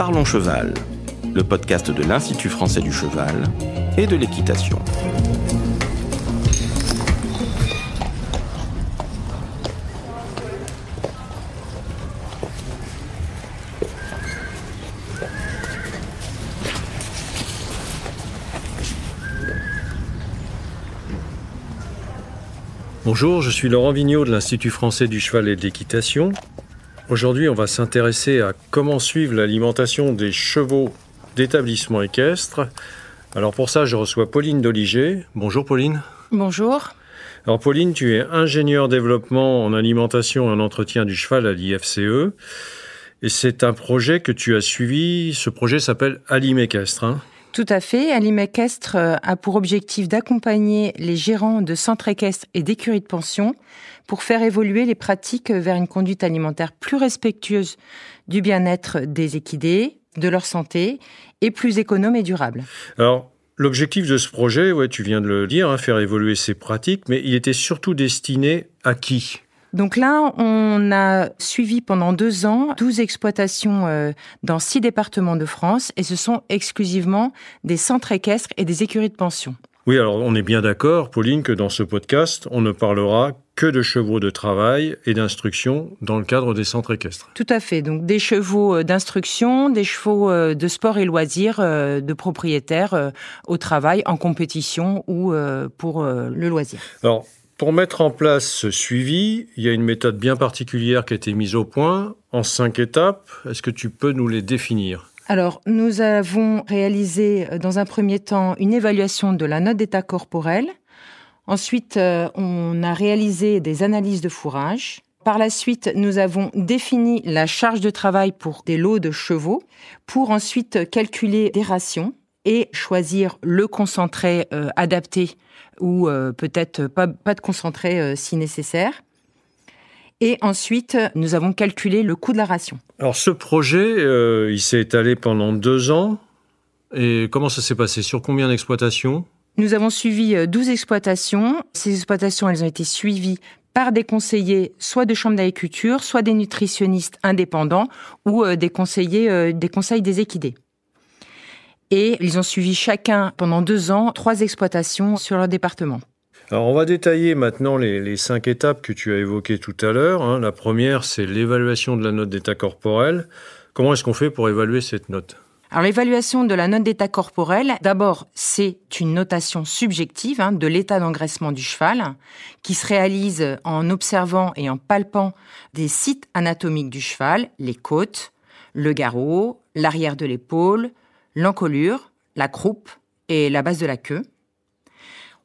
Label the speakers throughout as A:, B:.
A: Parlons Cheval, le podcast de l'Institut français du cheval et de l'équitation.
B: Bonjour, je suis Laurent Vigneault de l'Institut français du cheval et de l'équitation. Aujourd'hui, on va s'intéresser à comment suivre l'alimentation des chevaux d'établissement équestre. Alors pour ça, je reçois Pauline Doliger. Bonjour Pauline.
C: Bonjour.
B: Alors Pauline, tu es ingénieure développement en alimentation et en entretien du cheval à l'IFCE. Et c'est un projet que tu as suivi. Ce projet s'appelle Alim Équestre, hein ?
C: Tout à fait. Alim Équestre a pour objectif d'accompagner les gérants de centres équestres et d'écuries de pension pour faire évoluer les pratiques vers une conduite alimentaire plus respectueuse du bien-être des équidés, de leur santé et plus économe et durable.
B: Alors, l'objectif de ce projet, tu viens de le dire, faire évoluer ces pratiques, mais il était surtout destiné à qui ?
C: Donc là, on a suivi pendant 2 ans 12 exploitations dans 6 départements de France et ce sont exclusivement des centres équestres et des écuries de pension.
B: Oui, alors on est bien d'accord, Pauline, que dans ce podcast, on ne parlera que de chevaux de travail et d'instruction dans le cadre des centres équestres.
C: Tout à fait. Donc des chevaux d'instruction, des chevaux de sport et loisirs, de propriétaires au travail, en compétition ou pour le loisir.
B: Alors, pour mettre en place ce suivi, il y a une méthode bien particulière qui a été mise au point en 5 étapes. Est-ce que tu peux nous les définir ?
C: Alors, nous avons réalisé dans un premier temps une évaluation de la note d'état corporel. Ensuite, on a réalisé des analyses de fourrage. Par la suite, nous avons défini la charge de travail pour des lots de chevaux, pour ensuite calculer des rations et choisir le concentré adapté ou peut-être pas de concentré si nécessaire. Et ensuite, nous avons calculé le coût de la ration.
B: Alors ce projet, il s'est étalé pendant 2 ans. Et comment ça s'est passé ? Sur combien d'exploitations ?
C: Nous avons suivi 12 exploitations. Ces exploitations, elles ont été suivies par des conseillers, soit de chambre d'agriculture, soit des nutritionnistes indépendants ou des conseils des équidés. Et ils ont suivi chacun, pendant 2 ans, 3 exploitations sur leur département.
B: Alors on va détailler maintenant les 5 étapes que tu as évoquées tout à l'heure. La première, c'est l'évaluation de la note d'état corporel. Comment est-ce qu'on fait pour évaluer cette note ?
C: Alors l'évaluation de la note d'état corporel, d'abord, c'est une notation subjective de l'état d'engraissement du cheval qui se réalise en observant et en palpant des sites anatomiques du cheval, les côtes, le garrot, l'arrière de l'épaule, l'encolure, la croupe et la base de la queue.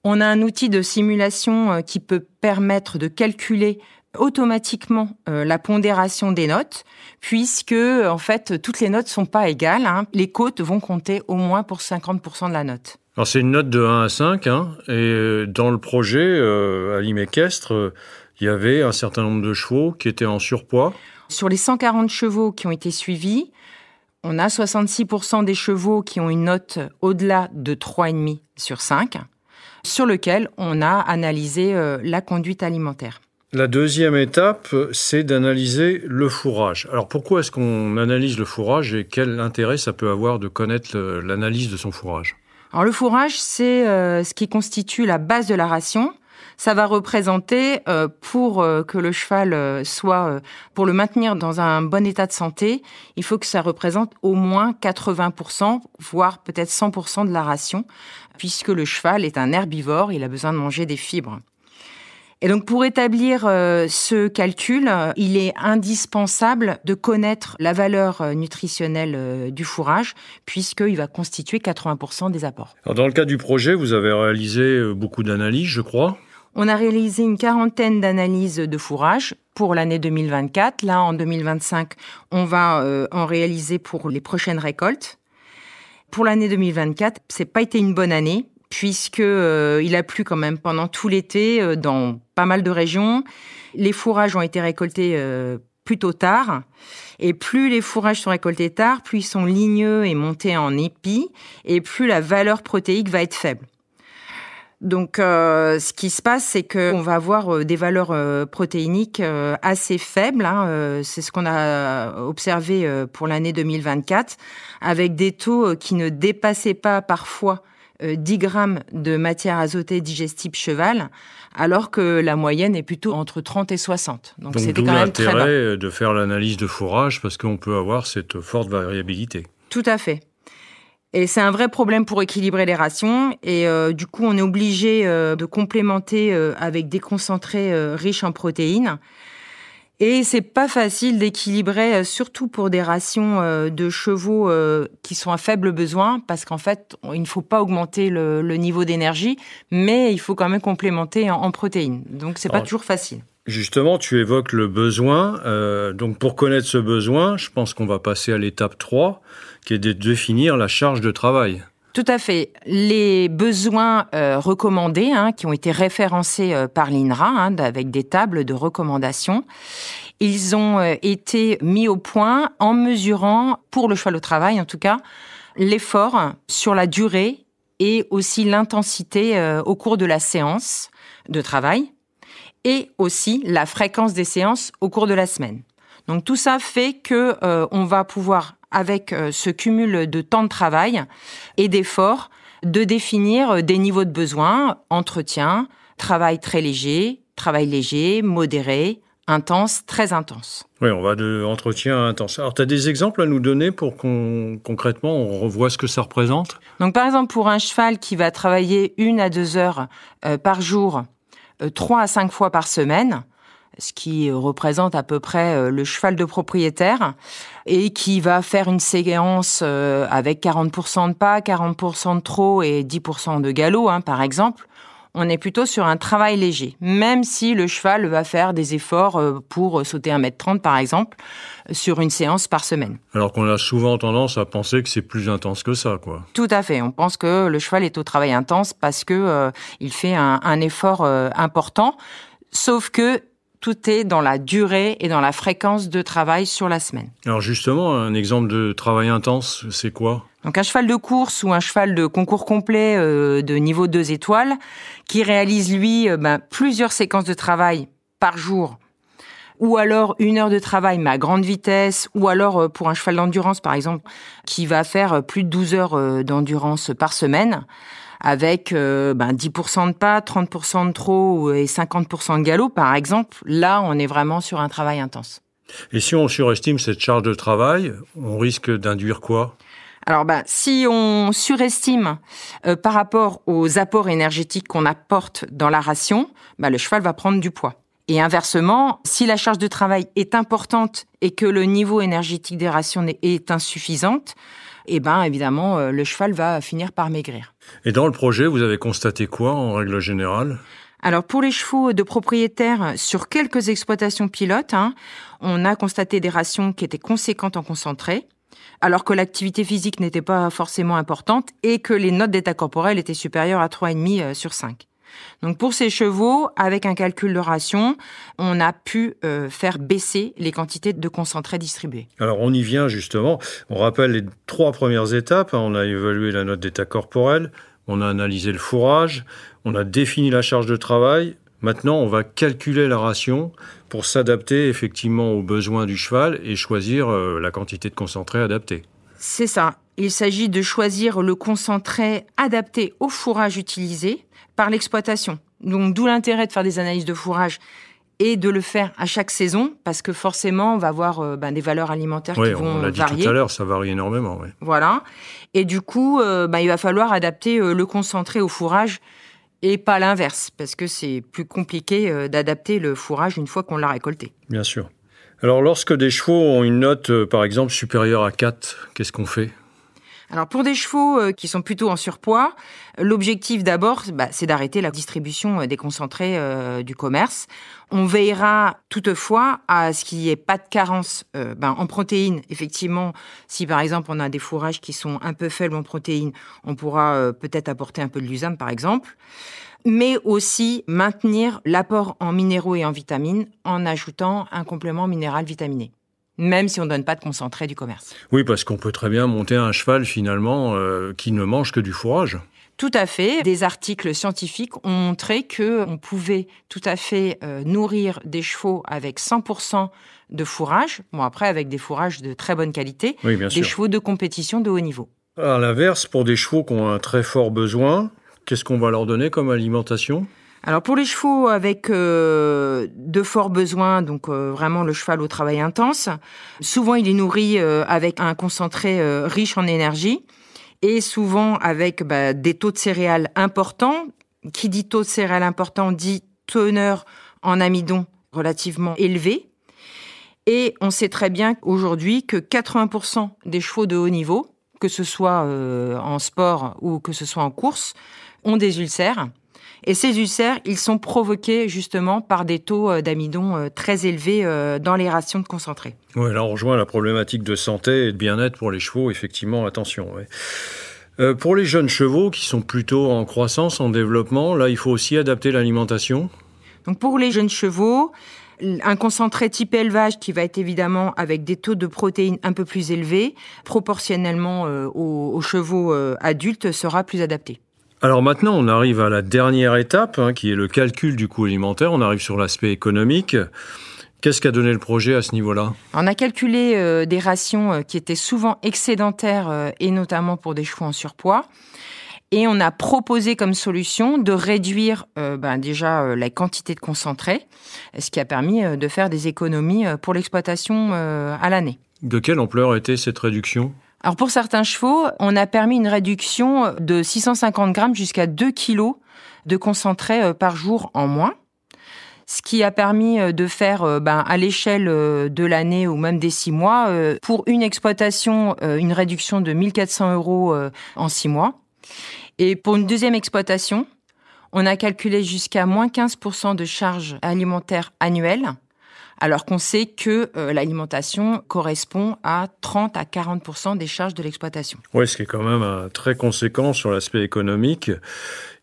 C: On a un outil de simulation qui peut permettre de calculer automatiquement la pondération des notes, puisque en fait toutes les notes sont pas égales. Les côtes vont compter au moins pour 50% de la note.
B: Alors c'est une note de 1 à 5, et dans le projet Alim Équestre, il y avait un certain nombre de chevaux qui étaient en surpoids.
C: Sur les 140 chevaux qui ont été suivis, on a 66% des chevaux qui ont une note au-delà de 3,5 sur 5, sur lequel on a analysé la conduite alimentaire.
B: La deuxième étape, c'est d'analyser le fourrage. Alors pourquoi est-ce qu'on analyse le fourrage et quel intérêt ça peut avoir de connaître l'analyse de son fourrage ?
C: Alors le fourrage, c'est ce qui constitue la base de la ration. Ça va représenter, pour que le cheval soit, pour le maintenir dans un bon état de santé, il faut que ça représente au moins 80%, voire peut-être 100% de la ration, puisque le cheval est un herbivore, il a besoin de manger des fibres. Et donc pour établir ce calcul, il est indispensable de connaître la valeur nutritionnelle du fourrage, puisqu'il va constituer 80% des apports.
B: Alors dans le cadre du projet, vous avez réalisé beaucoup d'analyses, je crois.
C: On a réalisé une 40aine d'analyses de fourrage pour l'année 2024. Là, en 2025, on va en réaliser pour les prochaines récoltes. Pour l'année 2024, c'est pas été une bonne année, puisque il a plu quand même pendant tout l'été dans pas mal de régions. Les fourrages ont été récoltés plutôt tard. Et plus les fourrages sont récoltés tard, plus ils sont ligneux et montés en épis, et plus la valeur protéique va être faible. Donc, ce qui se passe, c'est qu'on va avoir des valeurs protéiniques assez faibles. C'est ce qu'on a observé pour l'année 2024, avec des taux qui ne dépassaient pas parfois 10 grammes de matière azotée digestible cheval, alors que la moyenne est plutôt entre 30 et 60. Donc c'était quand même très bas.
B: D'où l'intérêt de faire l'analyse de fourrage, parce qu'on peut avoir cette forte variabilité.
C: Tout à fait. Et c'est un vrai problème pour équilibrer les rations. Et du coup, on est obligé de complémenter avec des concentrés riches en protéines. Et c'est pas facile d'équilibrer, surtout pour des rations de chevaux qui sont à faible besoin, parce qu'en fait, il ne faut pas augmenter le niveau d'énergie, mais il faut quand même complémenter en protéines. Donc, c'est pas toujours facile.
B: Justement, tu évoques le besoin. Donc, pour connaître ce besoin, je pense qu'on va passer à l'étape 3, qui est de définir la charge de travail.
C: Tout à fait. Les besoins recommandés, qui ont été référencés par l'INRA, avec des tables de recommandations, ils ont été mis au point en mesurant, pour le cheval au travail en tout cas, l'effort sur la durée et aussi l'intensité au cours de la séance de travail et aussi la fréquence des séances au cours de la semaine. Donc tout ça fait que on va pouvoir, avec ce cumul de temps de travail et d'efforts, de définir des niveaux de besoin, entretien, travail très léger, travail léger, modéré, intense, très intense.
B: Oui, on va de entretien à intense. Alors, tu as des exemples à nous donner pour qu'on, concrètement, on revoie ce que ça représente ?
C: Donc, par exemple, pour un cheval qui va travailler 1 à 2 heures par jour, 3 à 5 fois par semaine, ce qui représente à peu près le cheval de propriétaire, et qui va faire une séance avec 40% de pas, 40% de trot et 10% de galop, par exemple, on est plutôt sur un travail léger, même si le cheval va faire des efforts pour sauter 1m30 par exemple, sur une séance par semaine.
B: Alors qu'on a souvent tendance à penser que c'est plus intense que ça, quoi.
C: Tout à fait, on pense que le cheval est au travail intense parce que il fait un effort important, sauf que tout est dans la durée et dans la fréquence de travail sur la semaine.
B: Alors justement, un exemple de travail intense, c'est quoi ?
C: Donc un cheval de course ou un cheval de concours complet de niveau 2 étoiles qui réalise, lui, plusieurs séquences de travail par jour, ou alors 1 heure de travail mais à grande vitesse, ou alors pour un cheval d'endurance, par exemple, qui va faire plus de 12 heures d'endurance par semaine, avec 10% de pas, 30% de trot et 50% de galop, par exemple. Là, on est vraiment sur un travail intense.
B: Et si on surestime cette charge de travail, on risque d'induire quoi ?
C: Alors, si on surestime par rapport aux apports énergétiques qu'on apporte dans la ration, le cheval va prendre du poids. Et inversement, si la charge de travail est importante et que le niveau énergétique des rations est insuffisante, évidemment, le cheval va finir par maigrir.
B: Et dans le projet, vous avez constaté quoi en règle générale ?
C: Alors, pour les chevaux de propriétaires, sur quelques exploitations pilotes, on a constaté des rations qui étaient conséquentes en concentré, alors que l'activité physique n'était pas forcément importante et que les notes d'état corporel étaient supérieures à 3,5 sur 5. Donc pour ces chevaux, avec un calcul de ration, on a pu faire baisser les quantités de concentrés distribués.
B: Alors on y vient justement. On rappelle les 3 premières étapes. On a évalué la note d'état corporel, on a analysé le fourrage, on a défini la charge de travail. Maintenant, on va calculer la ration pour s'adapter effectivement aux besoins du cheval et choisir la quantité de concentré adaptée.
C: C'est ça. Il s'agit de choisir le concentré adapté au fourrage utilisé par l'exploitation. Donc, d'où l'intérêt de faire des analyses de fourrage et de le faire à chaque saison, parce que forcément, on va avoir des valeurs alimentaires qui vont varier. Oui, on l'a dit
B: tout à l'heure, ça varie énormément. Oui.
C: Voilà. Et du coup, il va falloir adapter le concentré au fourrage et pas l'inverse, parce que c'est plus compliqué d'adapter le fourrage une fois qu'on l'a récolté.
B: Bien sûr. Alors, lorsque des chevaux ont une note, par exemple, supérieure à 4, qu'est-ce qu'on fait ?
C: Alors, pour des chevaux qui sont plutôt en surpoids, l'objectif d'abord, c'est d'arrêter la distribution des concentrés du commerce. On veillera toutefois à ce qu'il n'y ait pas de carence en protéines. Effectivement, si par exemple on a des fourrages qui sont un peu faibles en protéines, on pourra peut-être apporter un peu de lusam par exemple. Mais aussi maintenir l'apport en minéraux et en vitamines en ajoutant un complément minéral vitaminé. Même si on ne donne pas de concentré du commerce.
B: Oui, parce qu'on peut très bien monter un cheval, finalement, qui ne mange que du fourrage.
C: Tout à fait. Des articles scientifiques ont montré qu'on pouvait tout à fait nourrir des chevaux avec 100% de fourrage. Bon, après, avec des fourrages de très bonne qualité.
B: Oui, bien sûr.
C: Des chevaux de compétition de haut niveau.
B: À l'inverse, pour des chevaux qui ont un très fort besoin, qu'est-ce qu'on va leur donner comme alimentation ?
C: Alors pour les chevaux avec de forts besoins, donc vraiment le cheval au travail intense, souvent il est nourri avec un concentré riche en énergie et souvent avec des taux de céréales importants. Qui dit taux de céréales important dit teneur en amidon relativement élevé. Et on sait très bien aujourd'hui que 80% des chevaux de haut niveau, que ce soit en sport ou que ce soit en course, ont des ulcères. Et ces ulcères, ils sont provoqués justement par des taux d'amidon très élevés dans les rations de concentré.
B: Oui, là on rejoint la problématique de santé et de bien-être pour les chevaux, effectivement, attention. Ouais. Pour les jeunes chevaux qui sont plutôt en croissance, en développement, là il faut aussi adapter l'alimentation.
C: Donc pour les jeunes chevaux, un concentré type élevage qui va être évidemment avec des taux de protéines un peu plus élevés, proportionnellement aux chevaux adultes, sera plus adapté.
B: Alors maintenant, on arrive à la dernière étape, qui est le calcul du coût alimentaire. On arrive sur l'aspect économique. Qu'est-ce qu'a donné le projet à ce niveau-là ?
C: On a calculé des rations qui étaient souvent excédentaires et notamment pour des chevaux en surpoids. Et on a proposé comme solution de réduire déjà la quantité de concentré, ce qui a permis de faire des économies pour l'exploitation à l'année.
B: De quelle ampleur était cette réduction ?
C: Alors pour certains chevaux, on a permis une réduction de 650 grammes jusqu'à 2 kilos de concentré par jour en moins, ce qui a permis de faire à l'échelle de l'année ou même des 6 mois, pour une exploitation, une réduction de 1 400 € en 6 mois. Et pour une deuxième exploitation, on a calculé jusqu'à moins 15% de charges alimentaires annuelles, alors qu'on sait que l'alimentation correspond à 30 à 40% des charges de l'exploitation.
B: Oui, ce qui est quand même très conséquent sur l'aspect économique.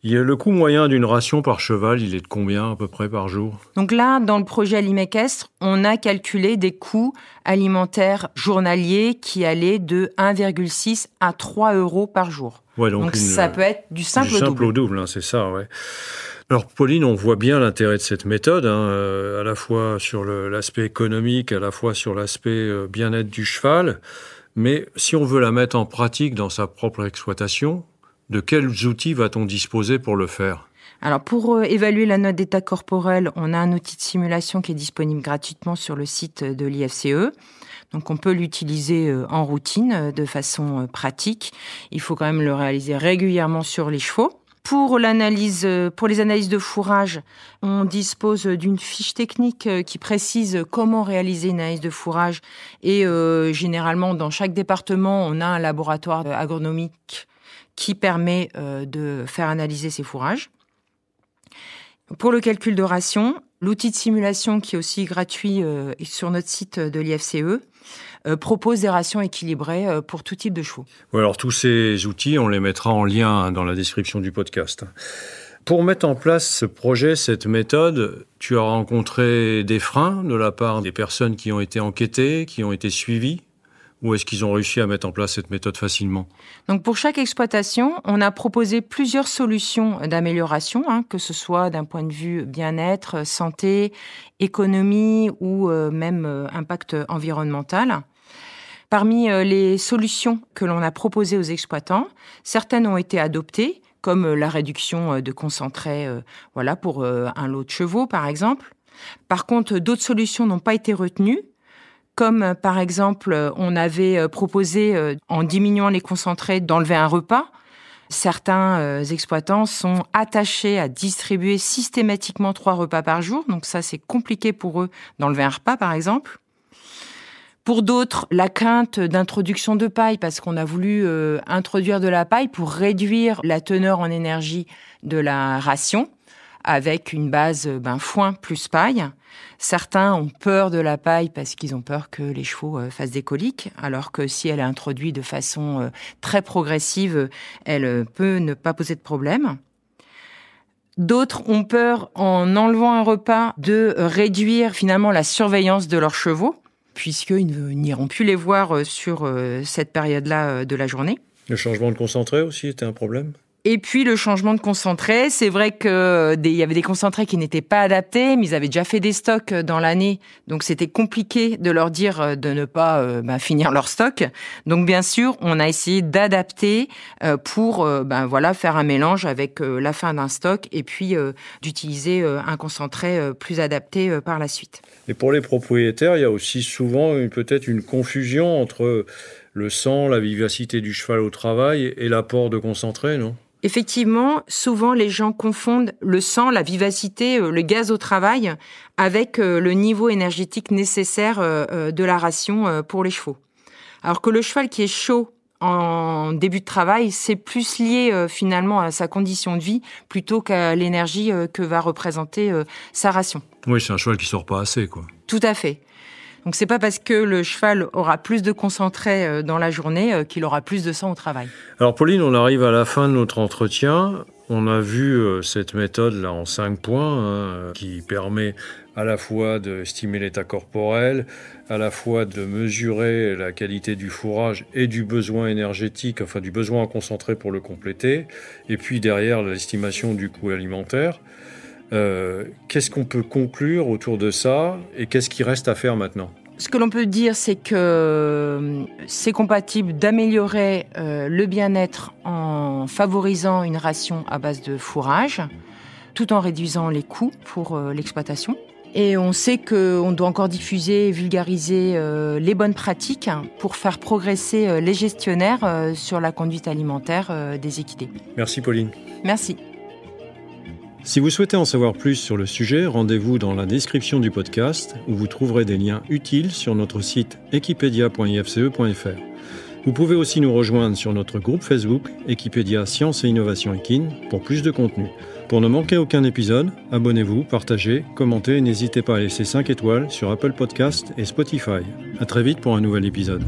B: Le coût moyen d'une ration par cheval, il est de combien à peu près par jour ?
C: Donc là, dans le projet Alim'Équestre, on a calculé des coûts alimentaires journaliers qui allaient de 1,6 à 3 € par jour.
B: Ouais,
C: donc ça peut être du simple au double.
B: C'est ça, ouais. Alors Pauline, on voit bien l'intérêt de cette méthode, à la fois sur l'aspect économique, à la fois sur l'aspect bien-être du cheval. Mais si on veut la mettre en pratique dans sa propre exploitation, de quels outils va-t-on disposer pour le faire ?
C: Alors pour évaluer la note d'état corporel, on a un outil de simulation qui est disponible gratuitement sur le site de l'IFCE. Donc on peut l'utiliser en routine de façon pratique. Il faut quand même le réaliser régulièrement sur les chevaux. Pour les analyses de fourrage, on dispose d'une fiche technique qui précise comment réaliser une analyse de fourrage. Et généralement, dans chaque département, on a un laboratoire agronomique qui permet de faire analyser ces fourrages. Pour le calcul de ration, l'outil de simulation qui est aussi gratuit sur notre site de l'IFCE propose des rations équilibrées pour tout type de chevaux.
B: Oui, alors tous ces outils, on les mettra en lien dans la description du podcast. Pour mettre en place ce projet, cette méthode, tu as rencontré des freins de la part des personnes qui ont été enquêtées, qui ont été suivies ? Ou est-ce qu'ils ont réussi à mettre en place cette méthode facilement ?
C: Donc pour chaque exploitation, on a proposé plusieurs solutions d'amélioration, que ce soit d'un point de vue bien-être, santé, économie ou même impact environnemental. Parmi les solutions que l'on a proposées aux exploitants, certaines ont été adoptées, comme la réduction de concentré pour un lot de chevaux, par exemple. Par contre, d'autres solutions n'ont pas été retenues, comme par exemple, on avait proposé, en diminuant les concentrés, d'enlever un repas. Certains exploitants sont attachés à distribuer systématiquement 3 repas par jour, donc ça c'est compliqué pour eux d'enlever un repas par exemple. Pour d'autres, la crainte d'introduction de paille, parce qu'on a voulu introduire de la paille pour réduire la teneur en énergie de la ration, avec une base foin plus paille. Certains ont peur de la paille parce qu'ils ont peur que les chevaux fassent des coliques, alors que si elle est introduite de façon très progressive, elle peut ne pas poser de problème. D'autres ont peur, en enlevant un repas, de réduire finalement la surveillance de leurs chevaux, puisqu'ils n'iront plus les voir sur cette période-là de la journée.
B: Le changement de concentré aussi était un problème ?
C: Et puis le changement de concentré, c'est vrai que il y avait des concentrés qui n'étaient pas adaptés, mais ils avaient déjà fait des stocks dans l'année, donc c'était compliqué de leur dire de ne pas finir leur stock. Donc bien sûr, on a essayé d'adapter pour faire un mélange avec la fin d'un stock et puis d'utiliser un concentré plus adapté par la suite.
B: Et pour les propriétaires, il y a aussi souvent peut-être une confusion entre le sang, la vivacité du cheval au travail et l'apport de concentré, non ?
C: Effectivement, souvent les gens confondent le sang, la vivacité, le gaz au travail avec le niveau énergétique nécessaire de la ration pour les chevaux. Alors que le cheval qui est chaud en début de travail, c'est plus lié finalement à sa condition de vie plutôt qu'à l'énergie que va représenter sa ration.
B: Oui, c'est un cheval qui sort pas assez, quoi.
C: Tout à fait. Donc c'est pas parce que le cheval aura plus de concentré dans la journée qu'il aura plus de sang au travail.
B: Alors Pauline, on arrive à la fin de notre entretien. On a vu cette méthode-là en 5 points qui permet à la fois d'estimer l'état corporel, à la fois de mesurer la qualité du fourrage et du besoin énergétique, enfin du besoin en concentré pour le compléter, et puis derrière l'estimation du coût alimentaire. Qu'est-ce qu'on peut conclure autour de ça et qu'est-ce qui reste à faire maintenant ?
C: Ce que l'on peut dire, c'est que c'est compatible d'améliorer le bien-être en favorisant une ration à base de fourrage, tout en réduisant les coûts pour l'exploitation. Et on sait qu'on doit encore diffuser et vulgariser les bonnes pratiques pour faire progresser les gestionnaires sur la conduite alimentaire des équidés.
B: Merci Pauline.
C: Merci.
B: Si vous souhaitez en savoir plus sur le sujet, rendez-vous dans la description du podcast où vous trouverez des liens utiles sur notre site equipedia.ifce.fr. Vous pouvez aussi nous rejoindre sur notre groupe Facebook Equipedia Science et Innovation Équine pour plus de contenu. Pour ne manquer aucun épisode, abonnez-vous, partagez, commentez et n'hésitez pas à laisser 5 étoiles sur Apple Podcasts et Spotify. À très vite pour un nouvel épisode.